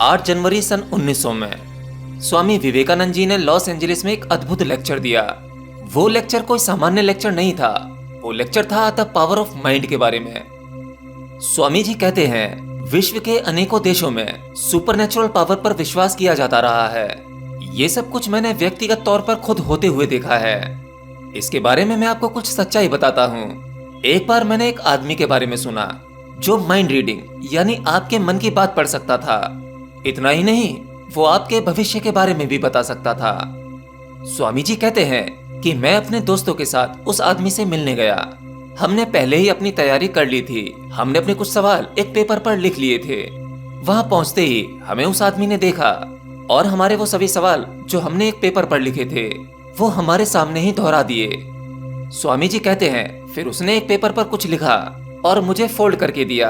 8 जनवरी सन 1900 में स्वामी विवेकानंद जी ने Los Angeles में एक अद्भुत लेक्चर दिया। वो लेक्चर कोई सामान्य लेक्चर नहीं था, वो लेक्चर था द पावर ऑफ माइंड के बारे में। स्वामी जी कहते हैं, विश्व के अनेकों देशों में सुपरनेचुरल पावर पर विश्वास किया जाता रहा है। ये सब कुछ मैंने व्यक्तिगत तौर पर खुद होते हुए देखा है। इसके बारे में मैं आपको कुछ सच्चाई बताता हूँ। एक बार मैंने एक आदमी के बारे में सुना जो माइंड रीडिंग यानी आपके मन की बात पढ़ सकता था। इतना ही नहीं, वो आपके भविष्य के बारे में भी बता सकता था। स्वामी जी कहते हैं कि मैं अपने दोस्तों के साथ उस आदमी से मिलने गया। हमने पहले ही अपनी तैयारी कर ली थी। हमने अपने कुछ सवाल एक पेपर पर लिख लिए थे। वहां पहुंचते ही हमें उस आदमी ने देखा और हमारे वो सभी सवाल जो हमने एक पेपर पर लिखे थे वो हमारे सामने ही दोहरा दिए। स्वामी जी कहते हैं, फिर उसने एक पेपर पर कुछ लिखा और मुझे फोल्ड करके दिया,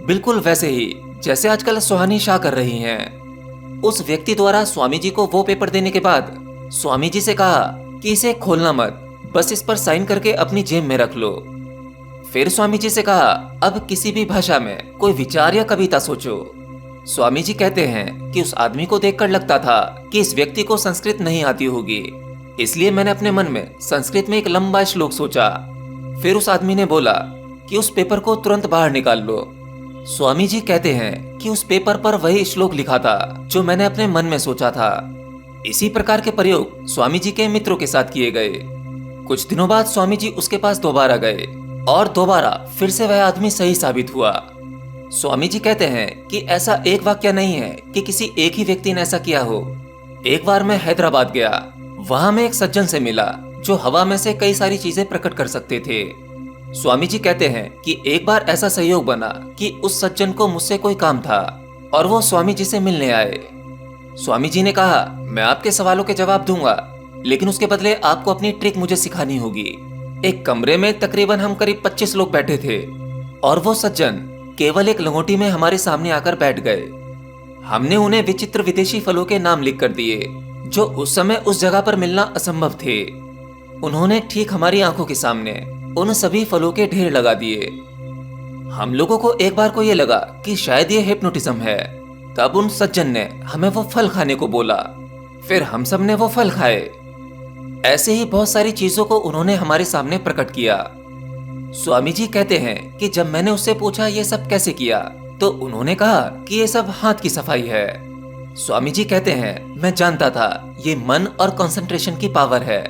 बिल्कुल वैसे ही जैसे आजकल सुहानी शाह कर रही हैं। उस व्यक्ति द्वारा स्वामी जी को वो पेपर देने के बाद स्वामी जी से कहा कि इसे खोलना मत, बस इस पर साइन करके अपनी जेब में रख लो। फिर स्वामी जी से कहा, अब किसी भी भाषा में कोई विचार या कविता सोचो। स्वामी जी कहते हैं कि उस आदमी को देखकर लगता था कि इस व्यक्ति को संस्कृत नहीं आती होगी, इसलिए मैंने अपने मन में संस्कृत में एक लंबा श्लोक सोचा। फिर उस आदमी ने बोला कि उस पेपर को तुरंत बाहर निकाल लो। स्वामी जी कहते हैं कि उस पेपर पर वही श्लोक लिखा था जो मैंने अपने मन में सोचा था। इसी प्रकार के प्रयोग स्वामी जी के मित्रों के साथ किए गए। कुछ दिनों बाद स्वामी जी उसके पास दोबारा गए और दोबारा फिर से वह आदमी सही साबित हुआ। स्वामी जी कहते हैं कि ऐसा एक वाक्य नहीं है कि किसी एक ही व्यक्ति ने ऐसा किया हो। एक बार मैं हैदराबाद गया, वहां मैं एक सज्जन से मिला जो हवा में से कई सारी चीजें प्रकट कर सकते थे। स्वामी जी कहते हैं कि एक बार ऐसा सहयोग बना कि उस सज्जन को मुझसे कोई काम था और वो स्वामी जी से मिलने आए। स्वामी जी ने कहा, मैं आपके सवालों के जवाब दूंगा, लेकिन उसके बदले आपको अपनी ट्रिक मुझे सिखानी होगी। एक कमरे में तकरीबन हम करीब 25 लोग बैठे थे और वो सज्जन केवल एक लंगोटी में हमारे सामने आकर बैठ गए। हमने उन्हें विचित्र विदेशी फलों के नाम लिख कर दिए जो उस समय उस जगह पर मिलना असंभव थे। उन्होंने ठीक हमारी आंखों के सामने उन सभी फलों के ढेर लगा दिए। हम लोगों को एक बार को ये लगा कि शायद ये हिप्नोटिज्म है। तब उन सज्जन ने हमें वो फल खाने को बोला, फिर हम सब ने वो फल खाए। ऐसे ही बहुत सारी चीजों को उन्होंने हमारे सामने प्रकट किया। स्वामी जी कहते हैं कि जब मैंने उससे पूछा ये सब कैसे किया, तो उन्होंने कहा कि ये सब हाथ की सफाई है। स्वामी जी कहते हैं, मैं जानता था ये मन और कंसंट्रेशन की पावर है।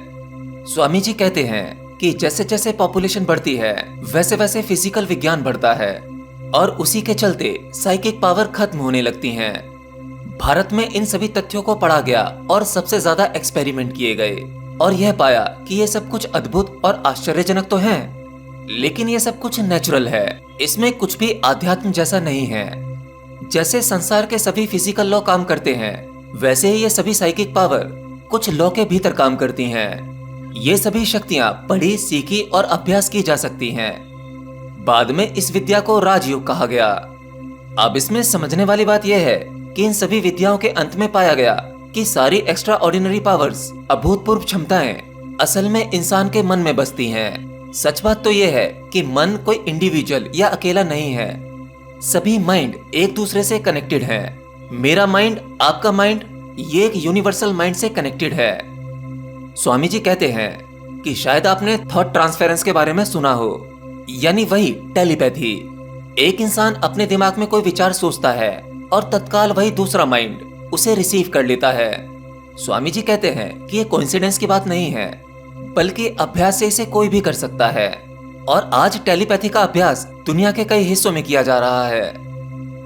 स्वामी जी कहते हैं कि जैसे जैसे पॉपुलेशन बढ़ती है वैसे वैसे फिजिकल विज्ञान बढ़ता है और उसी के चलते साइकिक पावर खत्म होने लगती हैं। भारत में इन सभी तथ्यों को पढ़ा गया और सबसे ज्यादा एक्सपेरिमेंट किए गए और यह पाया कि ये सब कुछ अद्भुत और आश्चर्यजनक तो है, लेकिन ये सब कुछ नेचुरल है, इसमें कुछ भी आध्यात्म जैसा नहीं है। जैसे संसार के सभी फिजिकल लॉ काम करते हैं, वैसे ही ये सभी साइकिक पावर कुछ लॉ के भीतर काम करती हैं। ये सभी शक्तियां पढ़ी, सीखी और अभ्यास की जा सकती हैं। बाद में इस विद्या को राजयोग कहा गया। अब इसमें समझने वाली बात यह है कि इन सभी विद्याओं के अंत में पाया गया कि सारी एक्स्ट्रा ऑर्डिनरी पावर्स, अभूतपूर्व क्षमताएं असल में इंसान के मन में बसती हैं। सच बात तो यह है कि मन कोई इंडिविजुअल या अकेला नहीं है। सभी माइंड एक दूसरे से कनेक्टेड हैं। मेरा माइंड, आपका माइंड, ये एक यूनिवर्सल माइंड से कनेक्टेड है। स्वामी जी कहते हैं कि शायद आपने थॉट ट्रांसफेरेंस के बारे में सुना हो, यानी वही टेलीपैथी। एक इंसान अपने दिमाग में कोई विचार सोचता है और तत्काल वही दूसरा माइंड उसे रिसीव कर लेता है। स्वामी जी कहते हैं कि ये कोइंसिडेंस की बात नहीं है, बल्कि अभ्यास से इसे कोई भी कर सकता है और आज टेलीपैथी का अभ्यास दुनिया के कई हिस्सों में किया जा रहा है।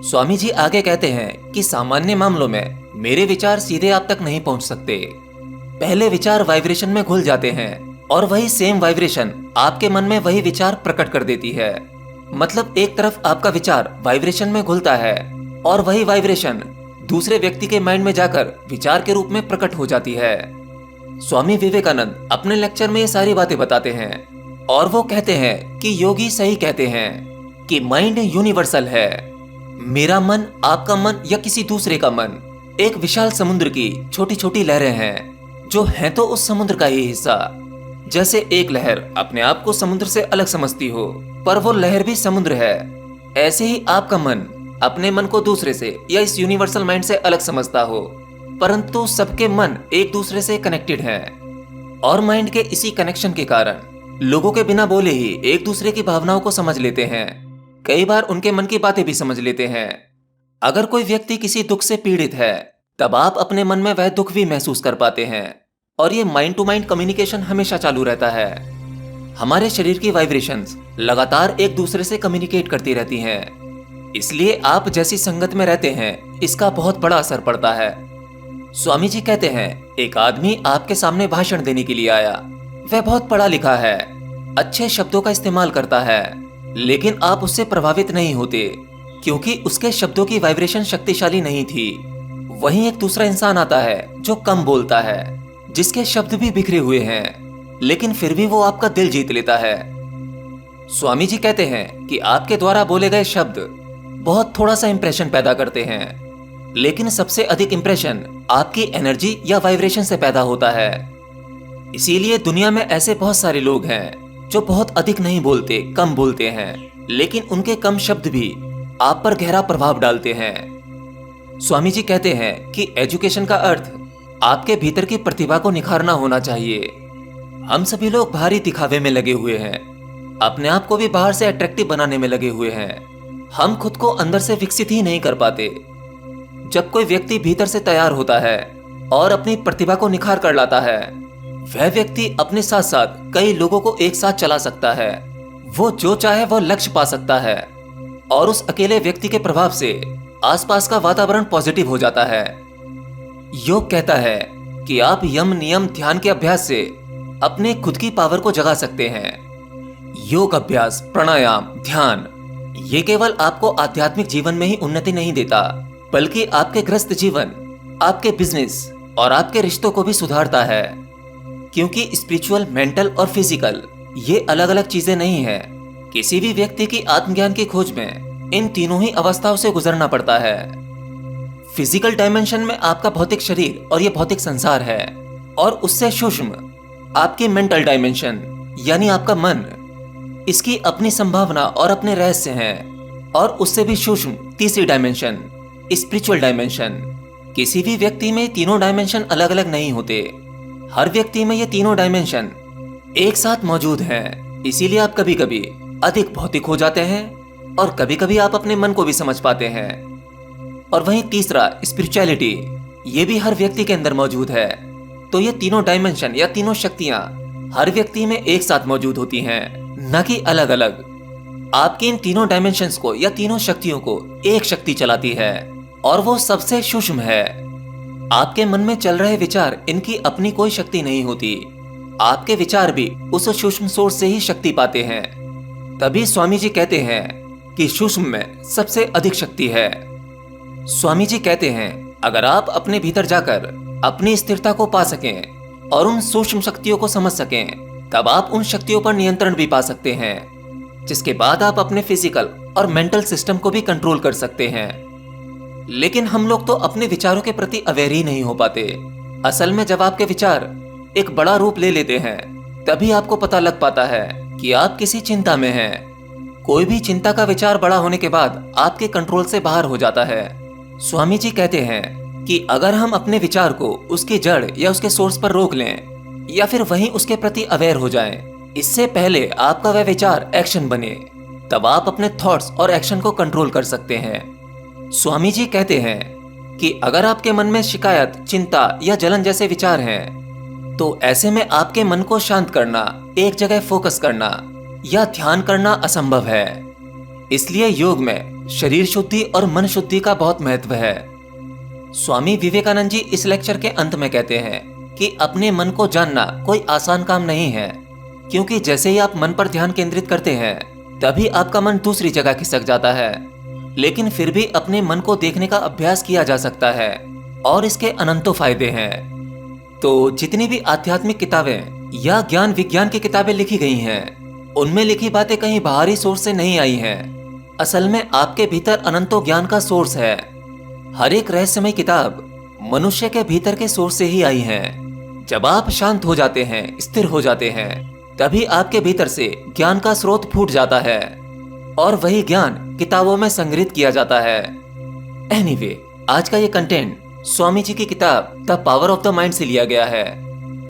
स्वामी जी आगे कहते हैं कि सामान्य मामलों में मेरे विचार सीधे आप तक नहीं पहुंच सकते। पहले विचार वाइब्रेशन में घुल जाते हैं और वही सेम वाइब्रेशन आपके मन में वही विचार प्रकट कर देती है। मतलब एक तरफ आपका विचार वाइब्रेशन में घुलता है और वही वाइब्रेशन दूसरे व्यक्ति के माइंड में जाकर विचार के रूप में प्रकट हो जाती है। स्वामी विवेकानंद अपने लेक्चर में ये सारी बातें बताते हैं और वो कहते हैं कि योगी सही कहते हैं कि माइंड यूनिवर्सल है। मेरा मन, आपका मन या किसी दूसरे का मन एक विशाल समुद्र की छोटी छोटी लहरें हैं जो हैं तो उस समुद्र का ही हिस्सा। जैसे एक लहर अपने आप को समुद्र से अलग समझती हो, पर वो लहर भी समुद्र है, ऐसे ही आपका मन अपने मन को दूसरे से या इस यूनिवर्सल माइंड से अलग समझता हो, परंतु सबके मन एक दूसरे से कनेक्टेड हैं और माइंड के इसी कनेक्शन के कारण लोगों के बिना बोले ही एक दूसरे की भावनाओं को समझ लेते हैं। कई बार उनके मन की बातें भी समझ लेते हैं। अगर कोई व्यक्ति किसी दुख से पीड़ित है, तब आप अपने मन में वह दुख भी महसूस कर पाते हैं और ये माइंड टू माइंड कम्युनिकेशन हमेशा चालू रहता है। हमारे शरीर की वाइब्रेशंस लगातार एक दूसरे से कम्युनिकेट करती रहती हैं, इसलिए आप जैसी संगत में रहते हैं इसका बहुत बड़ा असर पड़ता है। स्वामी जी कहते हैं, एक आदमी आपके सामने भाषण देने के लिए आया। वह बहुत पढ़ा लिखा है, अच्छे शब्दों का इस्तेमाल करता है, लेकिन आप उससे प्रभावित नहीं होते क्योंकि उसके शब्दों की वाइब्रेशन शक्तिशाली नहीं थी। वहीं एक दूसरा इंसान आता है जो कम बोलता है, जिसके शब्द भी बिखरे हुए हैं, लेकिन फिर भी वो आपका दिल जीत लेता है। स्वामी जी कहते हैं कि आपके द्वारा बोले गए शब्द बहुत थोड़ा सा इंप्रेशन पैदा करते हैं, लेकिन सबसे अधिक इंप्रेशन आपकी एनर्जी या वाइब्रेशन से पैदा होता है। इसीलिए दुनिया में ऐसे बहुत सारे लोग हैं जो बहुत अधिक नहीं बोलते, कम बोलते हैं, लेकिन उनके कम शब्द भी आप पर गहरा प्रभाव डालते हैं। स्वामी जी कहते हैं कि एजुकेशन का अर्थ आपके भीतर की प्रतिभा को निखारना होना चाहिए। हम सभी लोग बाहरी दिखावे में लगे हुए हैं, अपने आप को भी बाहर से अट्रैक्टिव बनाने में लगे हुए हैं। हम खुद को अंदर से विकसित ही नहीं कर पाते। जब कोई व्यक्ति भीतर से तैयार होता है और अपनी प्रतिभा को निखार कर लाता है, वह व्यक्ति अपने साथ साथ कई लोगों को एक साथ चला सकता है। वो जो चाहे वो लक्ष्य पा सकता है और उस अकेले व्यक्ति के प्रभाव से आसपास का वातावरण पॉजिटिव हो जाता है। योग कहता है कि आप यम नियम ध्यान के अभ्यास से अपने खुद की पावर को जगा सकते हैं। योग अभ्यास, प्राणायाम, ध्यान ये केवल आपको आध्यात्मिक जीवन में ही उन्नति नहीं देता, बल्कि आपके ग्रस्त जीवन, आपके बिजनेस और आपके रिश्तों को भी सुधारता है। क्योंकि स्पिरिचुअल, मेंटल और फिजिकल ये अलग अलग चीजें नहीं है। किसी भी व्यक्ति की आत्मज्ञान की खोज में इन तीनों ही अवस्थाओं से गुजरना पड़ता है। फिजिकल डायमेंशन में आपका भौतिक शरीर और ये भौतिक संसार है, और उससे सूक्ष्म आपकी मेंटल डायमेंशन यानी आपका मन, इसकी अपनी संभावना और अपने रहस्य हैं। और उससे भी सूक्ष्म तीसरी डायमेंशन, स्पिरिचुअल डायमेंशन। किसी भी व्यक्ति में तीनों डायमेंशन अलग अलग नहीं होते, हर व्यक्ति में ये तीनों डायमेंशन एक साथ मौजूद हैं। इसीलिए आप कभी कभी अधिक भौतिक हो जाते हैं और कभी कभी आप अपने मन को भी समझ पाते हैं। और वहीं तीसरा स्पिरिचुअलिटी, ये भी हर व्यक्ति के अंदर मौजूद है। तो ये तीनों डायमेंशन या तीनों शक्तियां हर व्यक्ति में एक साथ मौजूद होती हैं, न कि अलग अलग। आपकी इन तीनों डायमेंशंस को या तीनों शक्तियों को एक शक्ति चलाती है, और वो सबसे सूक्ष्म है। आपके मन में चल रहे विचार, इनकी अपनी कोई शक्ति नहीं होती। आपके विचार भी उस सूक्ष्म सोर्स से ही शक्ति पाते हैं। तभी स्वामी जी कहते हैं कि सूक्ष्म में सबसे अधिक शक्ति है। स्वामी जी कहते हैं, अगर आप अपने भीतर जाकर अपनी स्थिरता को पा सकें और उन सूक्ष्म शक्तियों को समझ सकें, तब आप उन शक्तियों पर नियंत्रण भी पा सकते हैं, जिसके बाद आप अपने फिजिकल और मेंटल सिस्टम को भी कंट्रोल कर सकते हैं। लेकिन हम लोग तो अपने विचारों के प्रति अवेयर ही नहीं हो पाते। असल में जब आपके विचार एक बड़ा रूप ले लेते हैं, तभी आपको पता लग पाता है कि आप किसी चिंता में हैं। कोई भी चिंता का विचार बड़ा होने के बाद आपके कंट्रोल से बाहर हो जाता है। स्वामी जी कहते हैं कि अगर हम अपने विचार को उसकी जड़ या उसके सोर्स पर रोक लें, या फिर वहीं उसके प्रति अवेयर हो जाएं, इससे पहले आपका वह विचार एक्शन बने, तब आप अपने थॉट्स और एक्शन को कंट्रोल कर सकते हैं। स्वामी जी कहते हैं कि अगर आपके मन में शिकायत, चिंता या जलन जैसे विचार हैं, तो ऐसे में आपके मन को शांत करना, एक जगह फोकस करना या ध्यान करना असंभव है। इसलिए योग में शरीर शुद्धि और मन शुद्धि का बहुत महत्व है। स्वामी विवेकानंद जी इस लेक्चर के अंत में कहते हैं कि अपने मन को जानना कोई आसान काम नहीं है, क्योंकि जैसे ही आप मन पर ध्यान केंद्रित करते हैं, तभी आपका मन दूसरी जगह खिसक जाता है। लेकिन फिर भी अपने मन को देखने का अभ्यास किया जा सकता है और इसके अनंतों फायदे हैं। तो जितनी भी आध्यात्मिक किताबें या ज्ञान विज्ञान की किताबें लिखी गई हैं, उनमें लिखी बातें कहीं बाहरी सोर्स से नहीं आई हैं। असल में आपके भीतर अनंतों ज्ञान का सोर्स है। हर एक रहस्यमय किताब मनुष्य के भीतर के सोर्स से ही आई है। जब आप शांत हो जाते हैं, स्थिर हो जाते हैं, तभी आपके भीतर से ज्ञान का स्रोत फूट जाता है। और वही ज्ञान किताबों में संग्रहित किया जाता है। एनीवे, आज का ये कंटेंट स्वामी जी की किताब the power of the mind से लिया गया है।